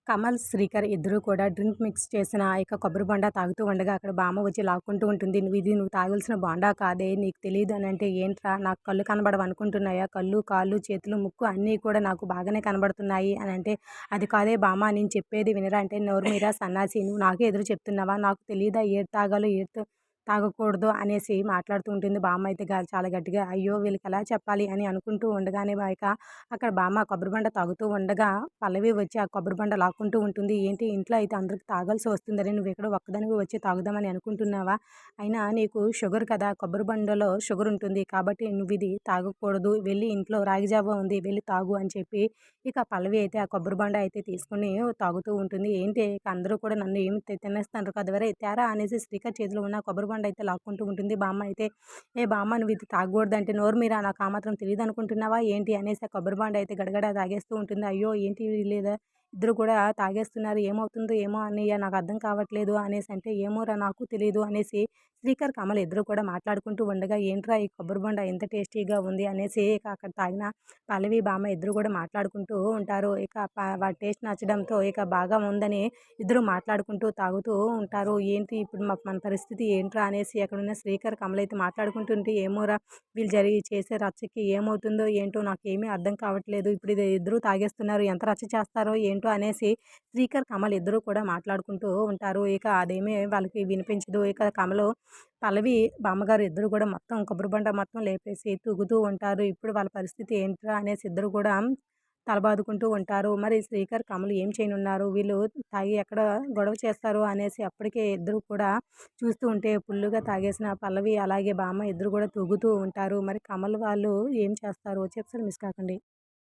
కమల్, శ్రీకర్ ఇద్దరూ కూడా drink mix చేసిన కొబ్బరి బొండా తాగుతూ ఉండగా అక్కడ బామ్మ వచ్చి లాక్కుంటూ ఉంటుంది. "నువ్వు తాగాల్సిన బోండా కాదే, నీకు తెలీదు" అనంటే, "ఏంట్రా నాకు కళ్ళు కనబడవనుకుంటున్నాయా? కళ్ళు, కాళ్ళు, చేతులు, ముక్కు అన్నీ కూడా నాకు బాగానే కనబడుతున్నాయి" అనంటే, "అది కాదే బామ్మ నేను చెప్పేది వినరా" అంటే, "నోరు మీరా సన్నాసి, నువ్వు నాకే ఎదురు చెప్తున్నావా? నాకు తెలీదా ఏది తాగాలో తాగకూడదో" అనేసి మాట్లాడుతూ ఉంటుంది. బామ్మ అయితే చాలా గట్టిగా, అయ్యో! వీళ్ళకెలా చెప్పాలి అని అనుకుంటూ ఉండగానే అక్కడ బామ్మ కొబ్బరి బొండ తాగుతూ ఉండగా పల్లవి వచ్చి ఆ కొబ్బరి బొండ లాక్కుంటూ ఉంటుంది. "ఏంటి ఇంట్లో అయితే అందరికి తాగాల్సి వస్తుందని నువ్వెక్కడో ఒక్కదానివే వచ్చి తాగుదామని అనుకుంటున్నావా? అయినా నీకు షుగర్ కదా! కొబ్బరి బొండలో షుగర్ ఉంటుంది. కాబట్టి నువ్విది తాగకూడదు. వెళ్లి ఇంట్లో రాగి జావ ఉంది వెళ్లి తాగు" అని చెప్పి పల్లవి అయితే ఆ కొబ్బరి బొండ అయితే తీసుకొని తాగుతూ ఉంటుంది. ఏంటి అందరూ కూడా నన్ను ఏమి తినేస్తున్నారు కదా! ఒరేయ్ తేరా అనేసి శ్రీకర్ చేతిలో ఉన్న కొబ్బరి బొండ అయితే లాక్కుంటూ ఉంటుంది. బామ్మ అయితే, "ఏ బామ్మ నువ్వు ఇది తాగకూడదంటే నోరు మీరా నాకు ఆ మాత్రం తెలీదనుకుంటున్నావా ఏంటి" అనేసి ఆ కొబ్బరి బొండ అయితే గడగడ తాగేస్తూ ఉంటుంది. "అయ్యో! ఏంటి వీళ్ళేదా ఇద్దరు కూడా తాగేస్తున్నారు. ఏమవుతుందో ఏమో అన్నయ్య నాకు అర్థం కావట్లేదు" అనేసంటే, "ఏమోరా నాకు తెలీదు" అనేసి శ్రీకర్, కమల్ ఇద్దరు కూడా మాట్లాడుకుంటూ ఉండగా, "ఏంట్రా ఈ కొబ్బరి బొండ ఇంత టేస్టీగా ఉంది" అనేసి అక్కడ తాగిన పల్లవి, బామ్మ ఇద్దరు కూడా మాట్లాడుకుంటూ ఉంటారు. వాడి టేస్ట్ నచ్చడంతో బాగా ఉందని ఇద్దరు మాట్లాడుకుంటూ తాగుతూ ఉంటారు. ఏంటి ఇప్పుడు మన పరిస్థితి ఏంట్రా అనేసి అక్కడున్న శ్రీకర్, కమల్ అయితే మాట్లాడుకుంటుంటే, "ఏమోరా వీళ్ళు చేసే రచ్చకి ఏమవుతుందో ఏంటో నాకేమీ అర్థం కావట్లేదు. ఇప్పుడు ఇది ఇద్దరు తాగేస్తున్నారు. ఎంత రచ్చ చేస్తారో ఏంటో" అనేసి శ్రీకర్, కమల్ ఇద్దరు కూడా మాట్లాడుకుంటూ ఉంటారు. అదేమీ వాళ్ళకి వినిపించదు. కమలు, పల్లవి, బామ్మగారు ఇద్దరు కూడా మొత్తం కొబ్బరి బొండ మొత్తం లేపేసి తూగుతూ ఉంటారు. ఇప్పుడు వాళ్ళ పరిస్థితి ఏంట్రా అనేసి ఇద్దరు కూడా తలబాదుకుంటూ ఉంటారు. మరి శ్రీకర్, కమల్ ఏం చేయనున్నారు? వీళ్ళు తాగి ఎక్కడ గొడవ చేస్తారో అనేసి అప్పటికే ఇద్దరు కూడా చూస్తూ ఉంటే ఫుల్లుగా తాగేసిన పల్లవి అలాగే బామ్మ ఇద్దరు కూడా తూగుతూ ఉంటారు. మరి కమల్ వాళ్ళు ఏం చేస్తారో వచ్చే ఎపిసోడ్ మిస్ కాకండి.